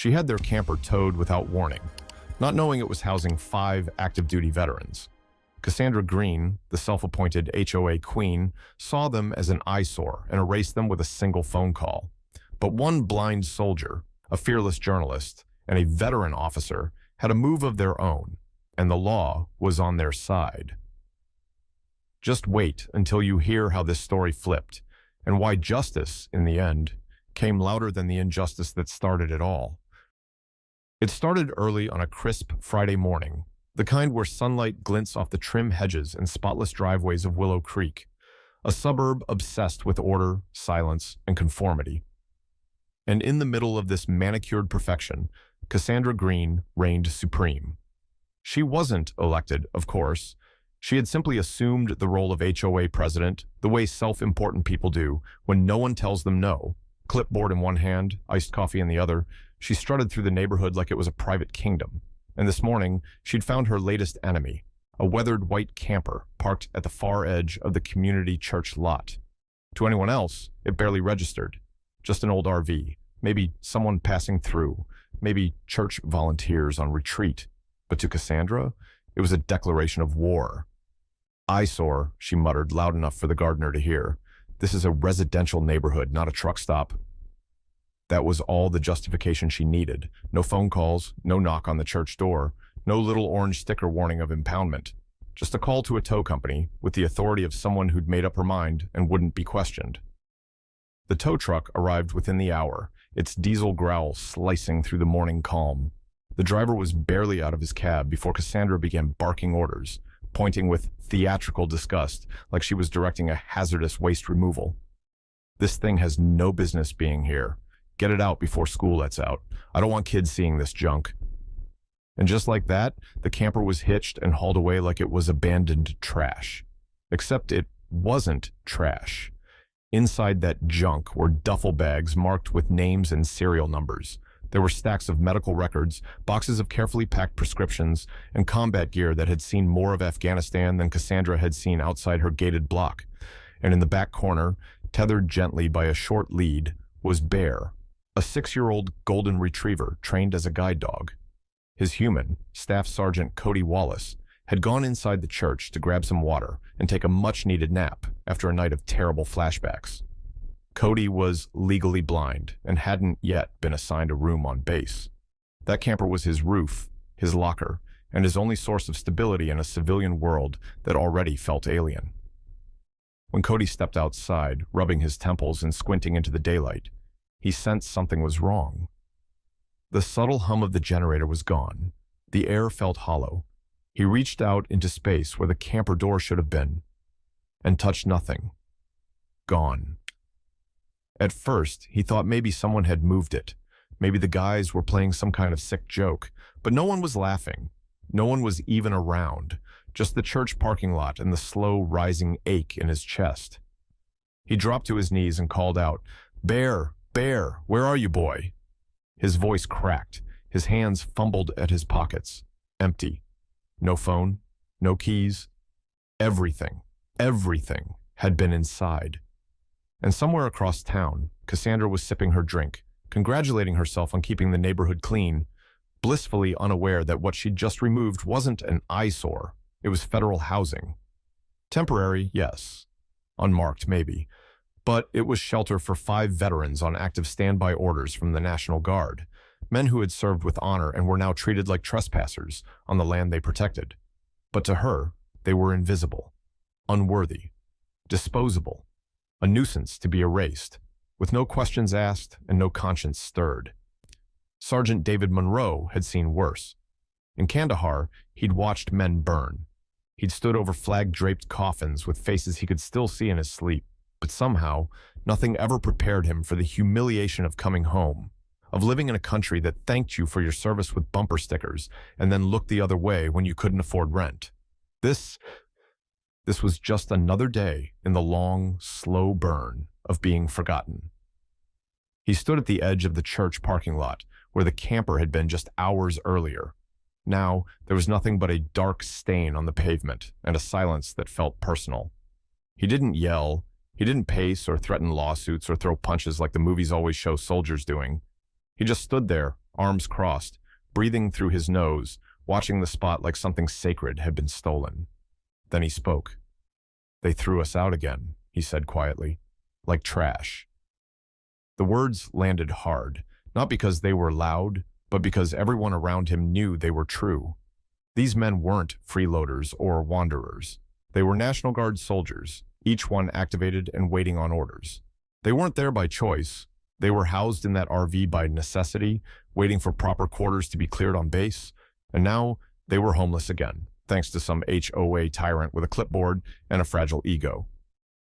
She had their camper towed without warning, not knowing it was housing 5 active-duty veterans. Cassandra Green, the self-appointed HOA queen, saw them as an eyesore and erased them with a single phone call. But one blind soldier, a fearless journalist, and a veteran officer had a move of their own, and the law was on their side. Just wait until you hear how this story flipped, and why justice, in the end, came louder than the injustice that started it all. It started early on a crisp Friday morning, the kind where sunlight glints off the trim hedges and spotless driveways of Willow Creek, a suburb obsessed with order, silence, and conformity. And in the middle of this manicured perfection, Cassandra Green reigned supreme. She wasn't elected, of course. She had simply assumed the role of HOA president the way self-important people do when no one tells them no. Clipboard in one hand, iced coffee in the other, she strutted through the neighborhood like it was a private kingdom. And this morning, she'd found her latest enemy, a weathered white camper parked at the far edge of the community church lot. To anyone else, it barely registered. Just an old RV, maybe someone passing through, maybe church volunteers on retreat. But to Cassandra, it was a declaration of war. "Eyesore," she muttered loud enough for the gardener to hear. "This is a residential neighborhood, not a truck stop." That was all the justification she needed. No phone calls, no knock on the church door, no little orange sticker warning of impoundment. Just a call to a tow company with the authority of someone who'd made up her mind and wouldn't be questioned. The tow truck arrived within the hour, its diesel growl slicing through the morning calm. The driver was barely out of his cab before Cassandra began barking orders, pointing with theatrical disgust like she was directing a hazardous waste removal. "This thing has no business being here. Get it out before school lets out. I don't want kids seeing this junk." And just like that, the camper was hitched and hauled away like it was abandoned trash. Except it wasn't trash. Inside that junk were duffel bags marked with names and serial numbers. There were stacks of medical records, boxes of carefully packed prescriptions, and combat gear that had seen more of Afghanistan than Cassandra had seen outside her gated block. And in the back corner, tethered gently by a short lead, was Bear, a 6-year-old golden retriever trained as a guide dog. His human, Staff Sergeant Cody Wallace, had gone inside the church to grab some water and take a much-needed nap after a night of terrible flashbacks. Cody was legally blind and hadn't yet been assigned a room on base. That camper was his roof, his locker, and his only source of stability in a civilian world that already felt alien. When Cody stepped outside, rubbing his temples and squinting into the daylight, he sensed something was wrong. The subtle hum of the generator was gone. The air felt hollow. He reached out into space where the camper door should have been, and touched nothing. Gone. At first, he thought maybe someone had moved it. Maybe the guys were playing some kind of sick joke, but no one was laughing. No one was even around, just the church parking lot and the slow rising ache in his chest. He dropped to his knees and called out, "Bear, Bear, where are you, boy?" His voice cracked. His hands fumbled at his pockets. Empty. No phone, no keys. Everything had been inside. And somewhere across town, Cassandra was sipping her drink, congratulating herself on keeping the neighborhood clean, blissfully unaware that what she'd just removed wasn't an eyesore. It was federal housing. Temporary, yes. Unmarked, maybe. But it was shelter for 5 veterans on active standby orders from the National Guard, men who had served with honor and were now treated like trespassers on the land they protected. But to her, they were invisible, unworthy, disposable, a nuisance to be erased, with no questions asked and no conscience stirred. Sergeant David Monroe had seen worse. In Kandahar, he'd watched men burn. He'd stood over flag-draped coffins with faces he could still see in his sleep, but somehow, nothing ever prepared him for the humiliation of coming home, of living in a country that thanked you for your service with bumper stickers and then looked the other way when you couldn't afford rent. This was just another day in the long, slow burn of being forgotten. He stood at the edge of the church parking lot, where the camper had been just hours earlier. Now, there was nothing but a dark stain on the pavement and a silence that felt personal. He didn't yell, he didn't pace or threaten lawsuits or throw punches like the movies always show soldiers doing. He just stood there, arms crossed, breathing through his nose, watching the spot like something sacred had been stolen. Then he spoke. "They threw us out again," he said quietly, "like trash." The words landed hard, not because they were loud, but because everyone around him knew they were true. These men weren't freeloaders or wanderers. They were National Guard soldiers, each one activated and waiting on orders. They weren't there by choice. They were housed in that RV by necessity, waiting for proper quarters to be cleared on base, and now they were homeless again, thanks to some HOA tyrant with a clipboard and a fragile ego.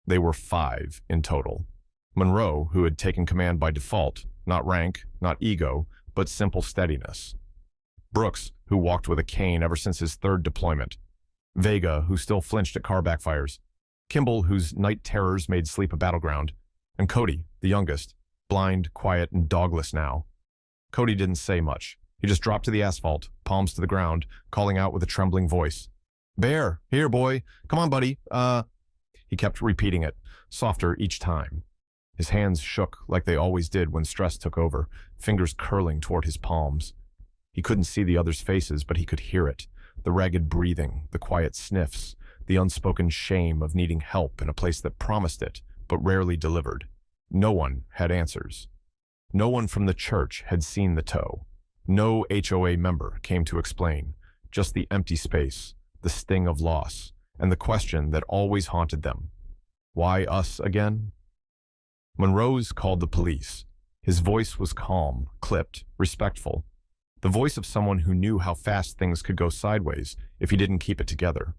They were 5 in total. Monroe, who had taken command by default, not rank, not ego, but simple steadiness. Brooks, who walked with a cane ever since his 3rd deployment. Vega, who still flinched at car backfires. Kimball, whose night terrors made sleep a battleground. And Cody, the youngest, blind, quiet, and dogless now. Cody didn't say much. He just dropped to the asphalt, palms to the ground, calling out with a trembling voice. "Bear, here, boy. Come on, buddy. He kept repeating it, softer each time. His hands shook like they always did when stress took over, fingers curling toward his palms. He couldn't see the others' faces, but he could hear it. The ragged breathing, the quiet sniffs, the unspoken shame of needing help in a place that promised it, but rarely delivered. No one had answers. No one from the church had seen the tow. No HOA member came to explain, just the empty space, the sting of loss, and the question that always haunted them. Why us again? Monroe's called the police. His voice was calm, clipped, respectful. The voice of someone who knew how fast things could go sideways if he didn't keep it together.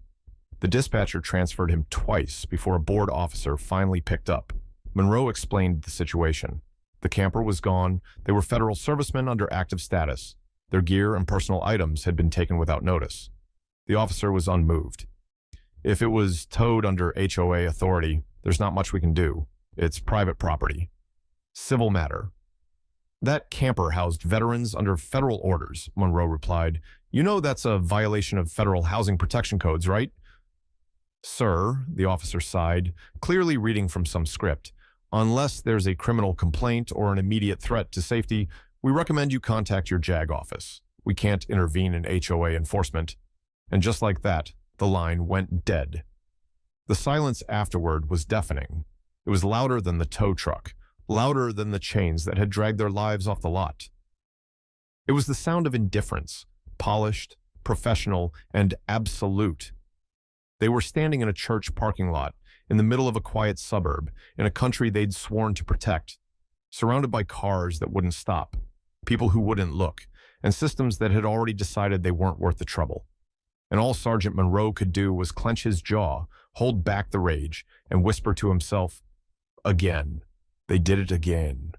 The dispatcher transferred him twice before a board officer finally picked up. Monroe explained the situation. The camper was gone. They were federal servicemen under active status. Their gear and personal items had been taken without notice. The officer was unmoved. If it was towed under HOA authority, there's not much we can do. It's private property. Civil matter. That camper housed veterans under federal orders, Monroe replied. You know that's a violation of federal housing protection codes, right? Sir, the officer sighed, clearly reading from some script. Unless there's a criminal complaint or an immediate threat to safety, we recommend you contact your JAG office. We can't intervene in HOA enforcement. And just like that, the line went dead. The silence afterward was deafening. It was louder than the tow truck, louder than the chains that had dragged their lives off the lot. It was the sound of indifference, polished, professional, and absolute. They were standing in a church parking lot, in the middle of a quiet suburb, in a country they'd sworn to protect, surrounded by cars that wouldn't stop, people who wouldn't look, and systems that had already decided they weren't worth the trouble. And all Sergeant Monroe could do was clench his jaw, hold back the rage, and whisper to himself, again. They did it again.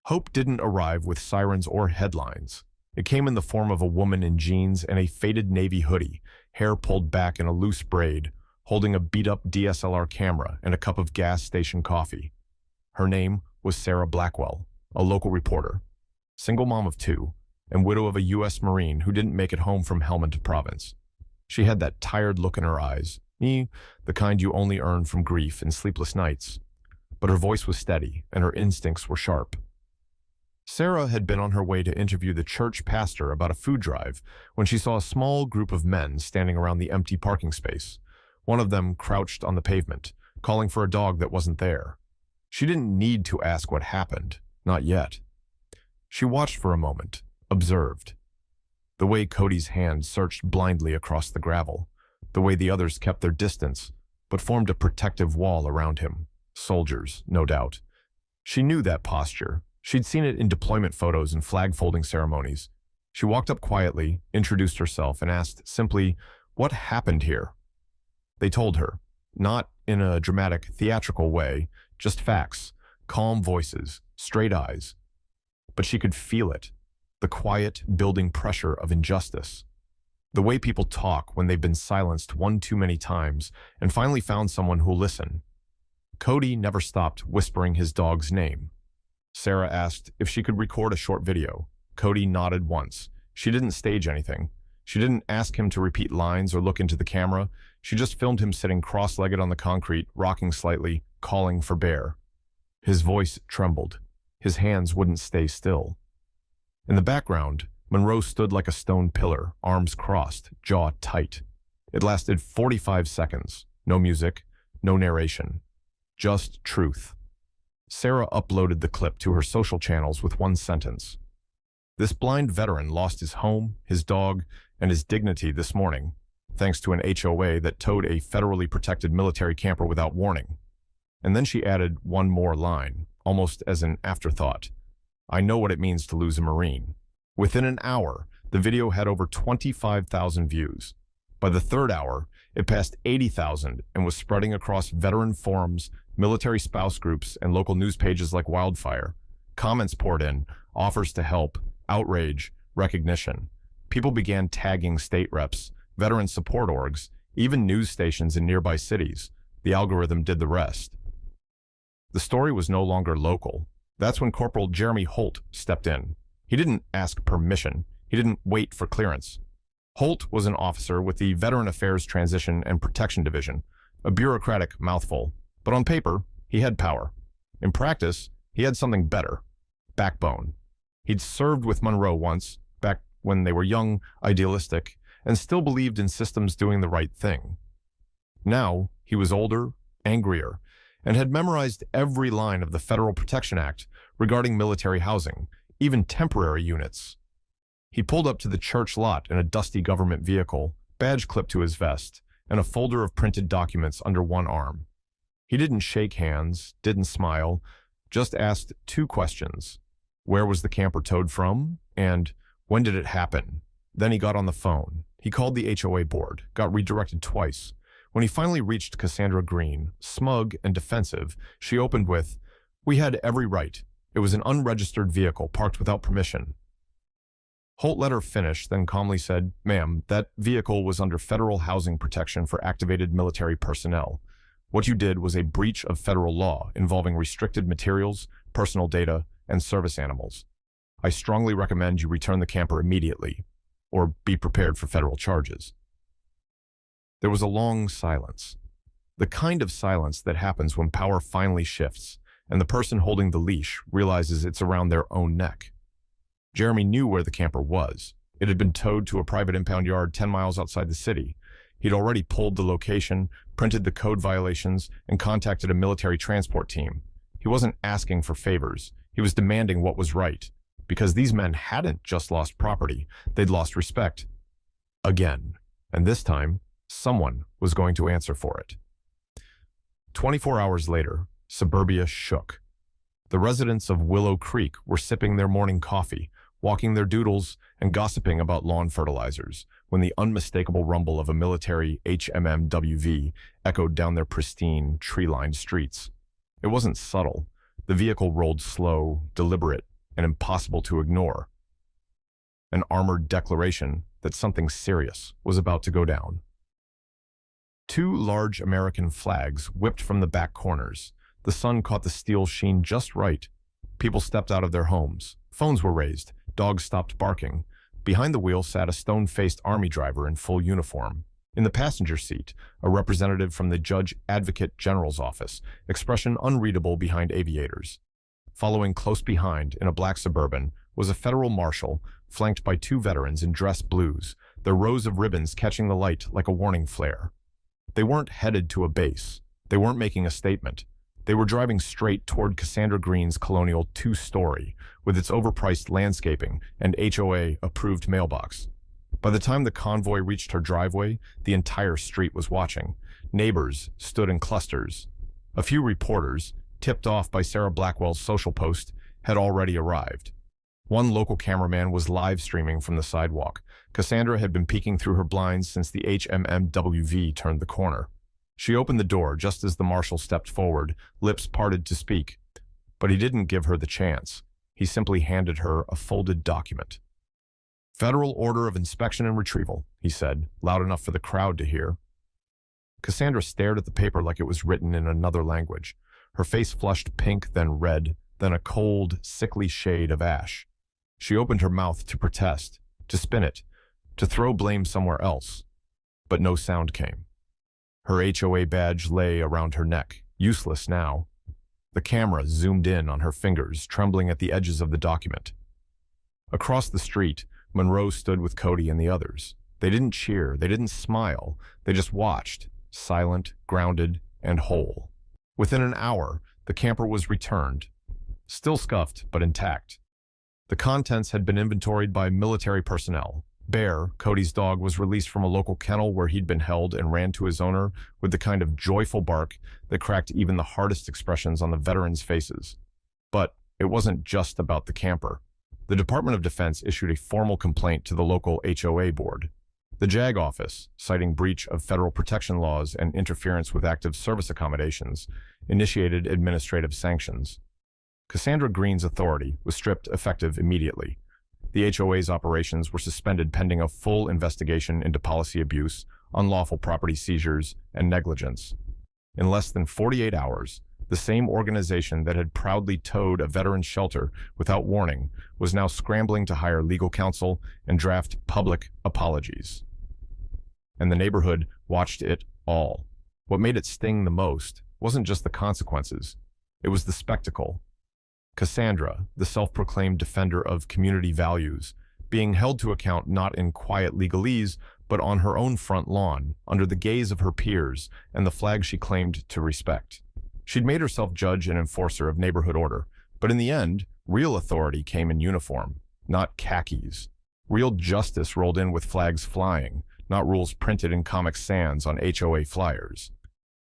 Hope didn't arrive with sirens or headlines. It came in the form of a woman in jeans and a faded navy hoodie, hair pulled back in a loose braid, holding a beat-up DSLR camera and a cup of gas station coffee. Her name was Sarah Blackwell, a local reporter, single mom of 2, and widow of a U.S. Marine who didn't make it home from Helmand Province. She had that tired look in her eyes, the kind you only earn from grief and sleepless nights. But her voice was steady, and her instincts were sharp. Sarah had been on her way to interview the church pastor about a food drive when she saw a small group of men standing around the empty parking space. One of them crouched on the pavement, calling for a dog that wasn't there. She didn't need to ask what happened, not yet. She watched for a moment, observed. The way Cody's hand searched blindly across the gravel, the way the others kept their distance, but formed a protective wall around him. Soldiers, no doubt. She knew that posture. She'd seen it in deployment photos and flag-folding ceremonies. She walked up quietly, introduced herself, and asked simply, "What happened here?" They told her, not in a dramatic, theatrical way, just facts, calm voices, straight eyes. But she could feel it, the quiet, building pressure of injustice. The way people talk when they've been silenced one too many times and finally found someone who'll listen. Cody never stopped whispering his dog's name. Sarah asked if she could record a short video. Cody nodded once. She didn't stage anything. She didn't ask him to repeat lines or look into the camera. She just filmed him sitting cross-legged on the concrete, rocking slightly, calling for Bear. His voice trembled. His hands wouldn't stay still. In the background, Monroe stood like a stone pillar, arms crossed, jaw tight. It lasted 45 seconds. No music, no narration. Just truth. Sarah uploaded the clip to her social channels with one sentence. This blind veteran lost his home, his dog, and his dignity this morning, thanks to an HOA that towed a federally protected military camper without warning. And then she added one more line, almost as an afterthought. I know what it means to lose a Marine. Within an hour, the video had over 25,000 views. By the third hour, it passed 80,000 and was spreading across veteran forums, military spouse groups, and local news pages like wildfire. Comments poured in, offers to help, outrage, recognition. People began tagging state reps, veteran support orgs, even news stations in nearby cities. The algorithm did the rest. The story was no longer local. That's when Corporal Jeremy Holt stepped in. He didn't ask permission. He didn't wait for clearance. Holt was an officer with the Veteran Affairs Transition and Protection Division, a bureaucratic mouthful. But on paper, he had power. In practice, he had something better. Backbone. He'd served with Monroe once, back when they were young, idealistic, and still believed in systems doing the right thing. Now, he was older, angrier, and had memorized every line of the Federal Protection Act regarding military housing, even temporary units. He pulled up to the church lot in a dusty government vehicle, badge clipped to his vest, and a folder of printed documents under one arm. He didn't shake hands, didn't smile, just asked two questions. Where was the camper towed from? And when did it happen? Then he got on the phone. He called the HOA board, got redirected twice. When he finally reached Cassandra Green, smug and defensive, she opened with, "We had every right. It was an unregistered vehicle parked without permission." Holt let her finish, then calmly said, "Ma'am, that vehicle was under federal housing protection for activated military personnel. What you did was a breach of federal law involving restricted materials, personal data, and service animals. I strongly recommend you return the camper immediately, or be prepared for federal charges." There was a long silence. The kind of silence that happens when power finally shifts, and the person holding the leash realizes it's around their own neck. Jeremy knew where the camper was. It had been towed to a private impound yard 10 miles outside the city. He'd already pulled the location, printed the code violations, and contacted a military transport team. He wasn't asking for favors. He was demanding what was right. Because these men hadn't just lost property, they'd lost respect. Again. And this time, someone was going to answer for it. 24 hours later, suburbia shook. The residents of Willow Creek were sipping their morning coffee, walking their doodles, and gossiping about lawn fertilizers when the unmistakable rumble of a military HMMWV echoed down their pristine, tree-lined streets. It wasn't subtle. The vehicle rolled slow, deliberate, and impossible to ignore. An armored declaration that something serious was about to go down. Two large American flags whipped from the back corners. The sun caught the steel sheen just right. People stepped out of their homes. Phones were raised. Dogs stopped barking. Behind the wheel sat a stone-faced army driver in full uniform. In the passenger seat, a representative from the Judge Advocate General's office, expression unreadable behind aviators. Following close behind, in a black Suburban, was a federal marshal, flanked by two veterans in dress blues, their rows of ribbons catching the light like a warning flare. They weren't headed to a base. They weren't making a statement. They were driving straight toward Cassandra Green's colonial two-story, with its overpriced landscaping and HOA-approved mailbox. By the time the convoy reached her driveway, the entire street was watching. Neighbors stood in clusters. A few reporters, tipped off by Sarah Blackwell's social post, had already arrived. One local cameraman was live streaming from the sidewalk. Cassandra had been peeking through her blinds since the HMMWV turned the corner. She opened the door just as the marshal stepped forward, lips parted to speak. But he didn't give her the chance. He simply handed her a folded document. "Federal Order of Inspection and Retrieval," he said, loud enough for the crowd to hear. Cassandra stared at the paper like it was written in another language. Her face flushed pink, then red, then a cold, sickly shade of ash. She opened her mouth to protest, to spin it, to throw blame somewhere else. But no sound came. Her HOA badge lay around her neck, useless now. The camera zoomed in on her fingers, trembling at the edges of the document. Across the street, Monroe stood with Cody and the others. They didn't cheer, they didn't smile, they just watched, silent, grounded, and whole. Within an hour, the camper was returned, still scuffed but intact. The contents had been inventoried by military personnel. Bear, Cody's dog, was released from a local kennel where he'd been held and ran to his owner with the kind of joyful bark that cracked even the hardest expressions on the veterans' faces. But it wasn't just about the camper. The Department of Defense issued a formal complaint to the local HOA board. The JAG office, citing breach of federal protection laws and interference with active service accommodations, initiated administrative sanctions. Cassandra Green's authority was stripped effective immediately. The HOA's operations were suspended pending a full investigation into policy abuse, unlawful property seizures, and negligence. In less than 48 hours, the same organization that had proudly towed a veteran's shelter without warning was now scrambling to hire legal counsel and draft public apologies. And the neighborhood watched it all. What made it sting the most wasn't just the consequences, it was the spectacle. Cassandra, the self-proclaimed defender of community values, being held to account not in quiet legalese, but on her own front lawn, under the gaze of her peers and the flag she claimed to respect. She'd made herself judge and enforcer of neighborhood order, but in the end, real authority came in uniform, not khakis. Real justice rolled in with flags flying, not rules printed in Comic Sans on HOA flyers.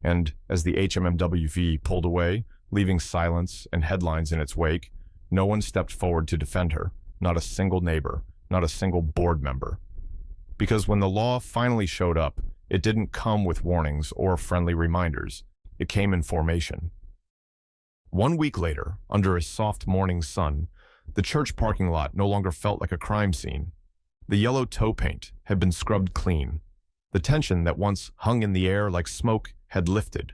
And as the HMMWV pulled away, leaving silence and headlines in its wake, no one stepped forward to defend her, not a single neighbor, not a single board member. Because when the law finally showed up, it didn't come with warnings or friendly reminders. It came in formation. 1 week later, under a soft morning sun, the church parking lot no longer felt like a crime scene. The yellow toe paint had been scrubbed clean. The tension that once hung in the air like smoke had lifted.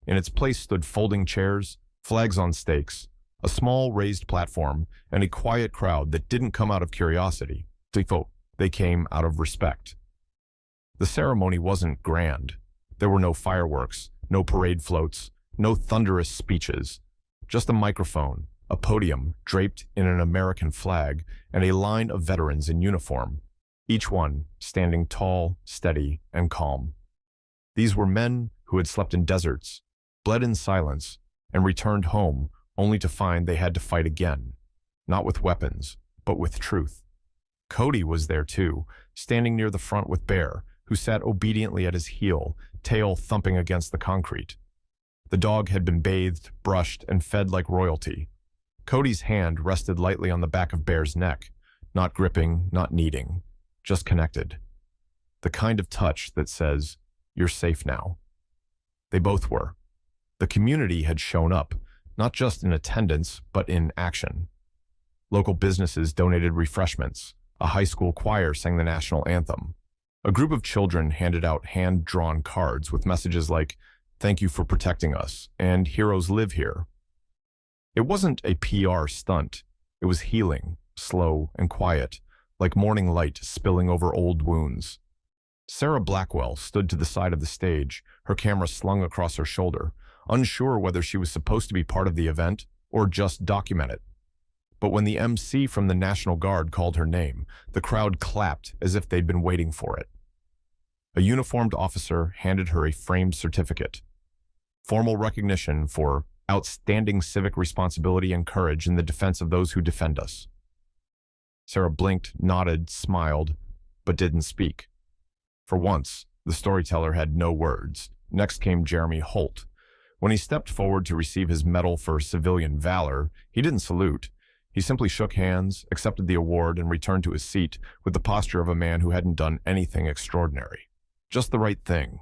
In its place stood folding chairs, flags on stakes, a small raised platform, and a quiet crowd that didn't come out of curiosity. They came out of respect. The ceremony wasn't grand. There were no fireworks, no parade floats, no thunderous speeches. Just a microphone, a podium draped in an American flag, and a line of veterans in uniform, each one standing tall, steady, and calm. These were men who had slept in deserts, bled in silence, and returned home only to find they had to fight again, not with weapons, but with truth. Cody was there too, standing near the front with Bear, who sat obediently at his heel, tail thumping against the concrete. The dog had been bathed, brushed, and fed like royalty. Cody's hand rested lightly on the back of Bear's neck, not gripping, not kneading, just connected. The kind of touch that says, "You're safe now." They both were. The community had shown up, not just in attendance, but in action. Local businesses donated refreshments. A high school choir sang the national anthem. A group of children handed out hand-drawn cards with messages like, "Thank you for protecting us," and "Heroes live here." It wasn't a PR stunt. It was healing, slow and quiet, like morning light spilling over old wounds. Sarah Blackwell stood to the side of the stage, her camera slung across her shoulder, unsure whether she was supposed to be part of the event or just document it. But when the MC from the National Guard called her name, the crowd clapped as if they'd been waiting for it. A uniformed officer handed her a framed certificate. Formal recognition for outstanding civic responsibility and courage in the defense of those who defend us. Sarah blinked, nodded, smiled, but didn't speak. For once, the storyteller had no words. Next came Jeremy Holt. When he stepped forward to receive his medal for civilian valor, he didn't salute. He simply shook hands, accepted the award, and returned to his seat with the posture of a man who hadn't done anything extraordinary. Just the right thing.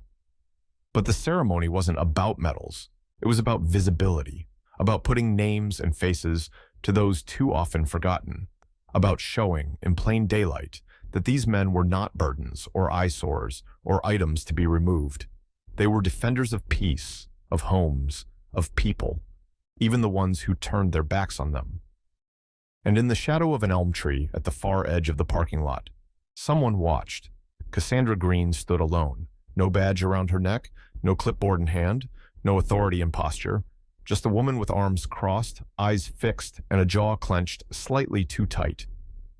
But the ceremony wasn't about medals. It was about visibility, about putting names and faces to those too often forgotten, about showing in plain daylight that these men were not burdens or eyesores or items to be removed. They were defenders of peace, of homes, of people, even the ones who turned their backs on them. And in the shadow of an elm tree at the far edge of the parking lot, someone watched. Cassandra Green stood alone, no badge around her neck, no clipboard in hand, no authority in posture, just a woman with arms crossed, eyes fixed, and a jaw clenched slightly too tight.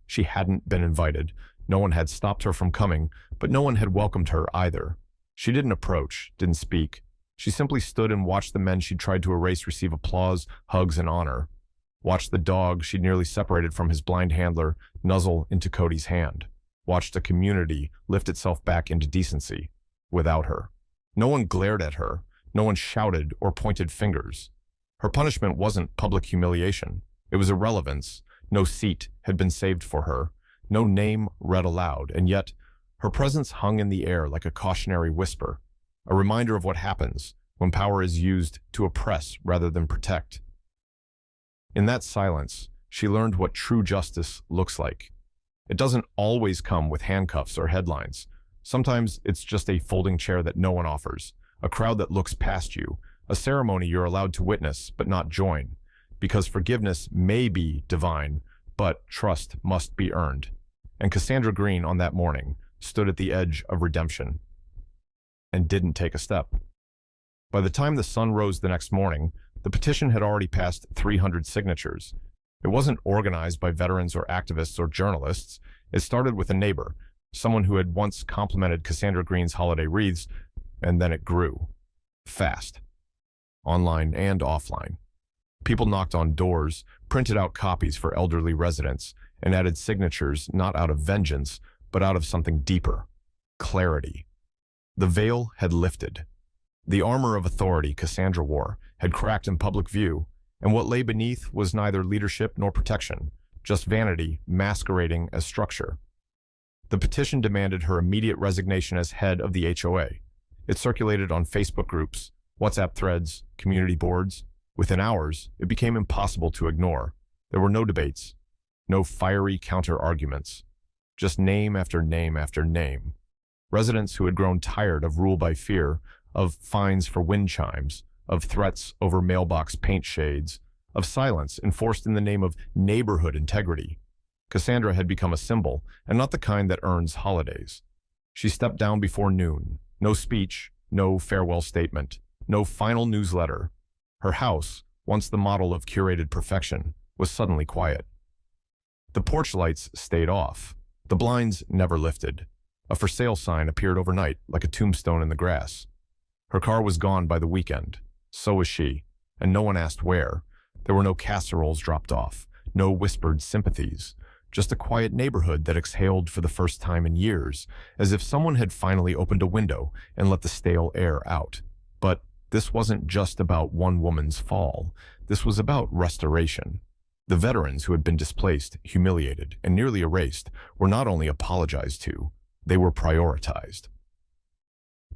She hadn't been invited. No one had stopped her from coming, but no one had welcomed her either. She didn't approach, didn't speak. She simply stood and watched the men she'd tried to erase receive applause, hugs, and honor. Watched the dog she'd nearly separated from his blind handler nuzzle into Cody's hand. Watched a community lift itself back into decency without her. No one glared at her. No one shouted or pointed fingers. Her punishment wasn't public humiliation. It was irrelevance. No seat had been saved for her. No name read aloud, and yet her presence hung in the air like a cautionary whisper, a reminder of what happens when power is used to oppress rather than protect. In that silence, she learned what true justice looks like. It doesn't always come with handcuffs or headlines. Sometimes it's just a folding chair that no one offers, a crowd that looks past you, a ceremony you're allowed to witness but not join, because forgiveness may be divine, but trust must be earned. And Cassandra Green on that morning stood at the edge of redemption and didn't take a step. By the time the sun rose the next morning, the petition had already passed 300 signatures. It wasn't organized by veterans or activists or journalists. It started with a neighbor, someone who had once complimented Cassandra Green's holiday wreaths, and then it grew. Fast. Online and offline. People knocked on doors, printed out copies for elderly residents, and added signatures not out of vengeance, but out of something deeper. Clarity. The veil had lifted. The armor of authority Cassandra wore had cracked in public view, and what lay beneath was neither leadership nor protection, just vanity masquerading as structure. The petition demanded her immediate resignation as head of the HOA. It circulated on Facebook groups, WhatsApp threads, community boards. Within hours, it became impossible to ignore. There were no debates, no fiery counter-arguments, just name after name after name. Residents who had grown tired of rule by fear, of fines for wind chimes, of threats over mailbox paint shades, of silence enforced in the name of neighborhood integrity. Cassandra had become a symbol, and not the kind that earns holidays. She stepped down before noon. No speech, no farewell statement, no final newsletter. Her house, once the model of curated perfection, was suddenly quiet. The porch lights stayed off. The blinds never lifted. A for sale sign appeared overnight like a tombstone in the grass. Her car was gone by the weekend. So was she, and no one asked where. There were no casseroles dropped off, no whispered sympathies, just a quiet neighborhood that exhaled for the first time in years, as if someone had finally opened a window and let the stale air out. But this wasn't just about one woman's fall. This was about restoration. The veterans who had been displaced, humiliated, and nearly erased were not only apologized to, they were prioritized.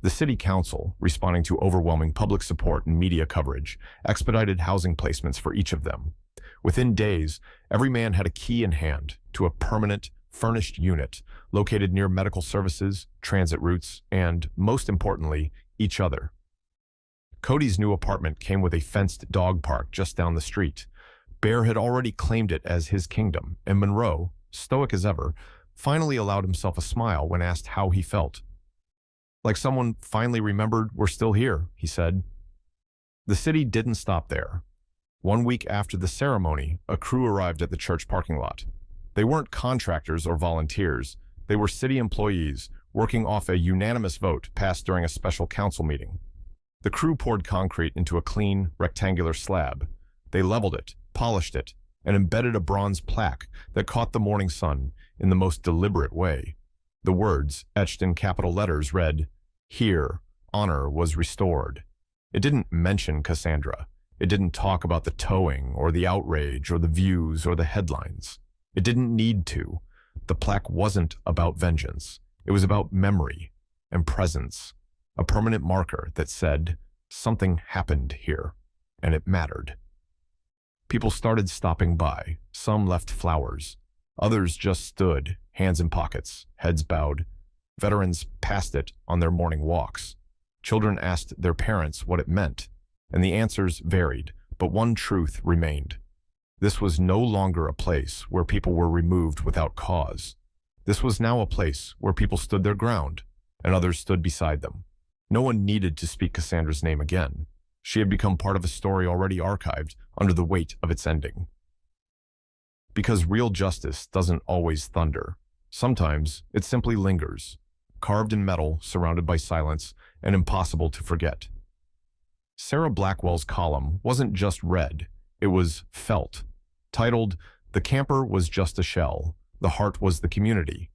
The city council, responding to overwhelming public support and media coverage, expedited housing placements for each of them. Within days, every man had a key in hand to a permanent, furnished unit located near medical services, transit routes, and, most importantly, each other. Cody's new apartment came with a fenced dog park just down the street. Bear had already claimed it as his kingdom, and Monroe, stoic as ever, finally allowed himself a smile when asked how he felt. Like someone finally remembered we're still here, he said. The city didn't stop there. 1 week after the ceremony, a crew arrived at the church parking lot. They weren't contractors or volunteers. They were city employees working off a unanimous vote passed during a special council meeting. The crew poured concrete into a clean, rectangular slab. They leveled it, polished it, and embedded a bronze plaque that caught the morning sun in the most deliberate way. The words, etched in capital letters, read, "Here, honor was restored." It didn't mention Cassandra. It didn't talk about the towing or the outrage or the views or the headlines. It didn't need to. The plaque wasn't about vengeance. It was about memory and presence, a permanent marker that said, something happened here, and it mattered. People started stopping by. Some left flowers. Others just stood, hands in pockets, heads bowed. Veterans passed it on their morning walks. Children asked their parents what it meant, and the answers varied, but one truth remained. This was no longer a place where people were removed without cause. This was now a place where people stood their ground, and others stood beside them. No one needed to speak Cassandra's name again. She had become part of a story already archived under the weight of its ending. Because real justice doesn't always thunder. Sometimes it simply lingers, carved in metal, surrounded by silence, and impossible to forget. Sarah Blackwell's column wasn't just read, it was felt. Titled, "The Camper Was Just a Shell, the Heart Was the Community."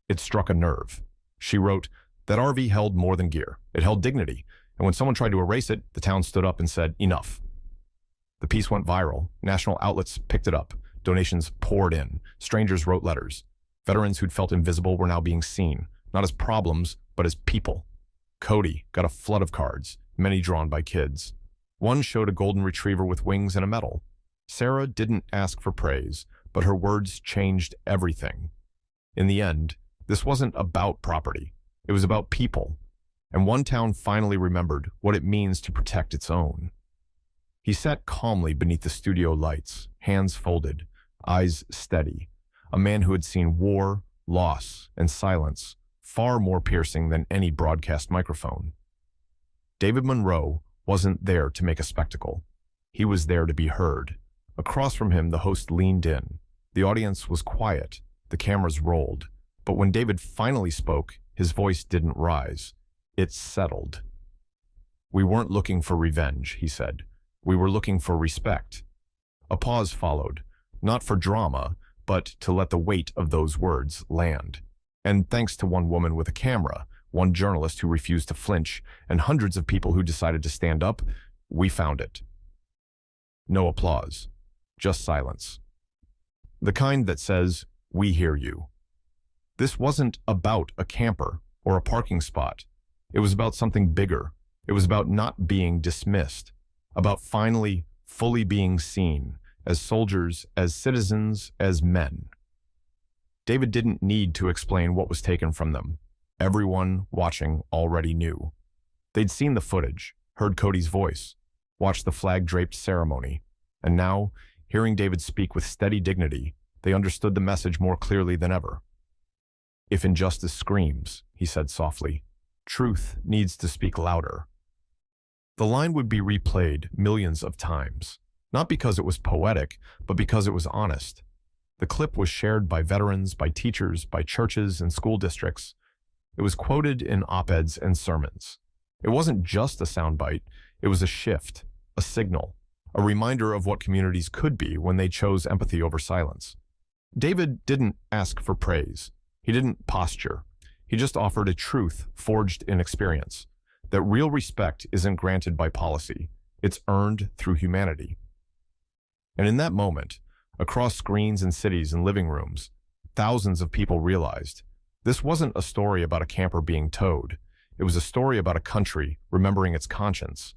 It struck a nerve. She wrote, "That RV held more than gear. It held dignity. And when someone tried to erase it, the town stood up and said, 'Enough.'" The piece went viral. National outlets picked it up. Donations poured in. Strangers wrote letters. Veterans who'd felt invisible were now being seen, not as problems, but as people. Cody got a flood of cards, many drawn by kids. One showed a golden retriever with wings and a medal. Sarah didn't ask for praise, but her words changed everything. In the end, this wasn't about property. It was about people. And one town finally remembered what it means to protect its own. He sat calmly beneath the studio lights, hands folded, eyes steady. A man who had seen war, loss, and silence, far more piercing than any broadcast microphone. David Monroe wasn't there to make a spectacle. He was there to be heard. Across from him, the host leaned in. The audience was quiet. The cameras rolled. But when David finally spoke, his voice didn't rise. It settled. "We weren't looking for revenge," he said. "We were looking for respect." A pause followed, not for drama, but to let the weight of those words land. And thanks to one woman with a camera, one journalist who refused to flinch, and hundreds of people who decided to stand up, we found it. No applause, just silence. The kind that says, "We hear you." This wasn't about a camper or a parking spot. It was about something bigger. It was about not being dismissed, about finally, fully being seen, as soldiers, as citizens, as men. David didn't need to explain what was taken from them. Everyone watching already knew. They'd seen the footage, heard Cody's voice, watched the flag-draped ceremony, and now, hearing David speak with steady dignity, they understood the message more clearly than ever. "If injustice screams," he said softly, "truth needs to speak louder." The line would be replayed millions of times, not because it was poetic, but because it was honest. The clip was shared by veterans, by teachers, by churches and school districts. It was quoted in op-eds and sermons. It wasn't just a soundbite, it was a shift, a signal, a reminder of what communities could be when they chose empathy over silence. David didn't ask for praise. He didn't posture. He just offered a truth forged in experience, that real respect isn't granted by policy. It's earned through humanity. And in that moment, across screens in cities and living rooms, thousands of people realized this wasn't a story about a camper being towed. It was a story about a country remembering its conscience,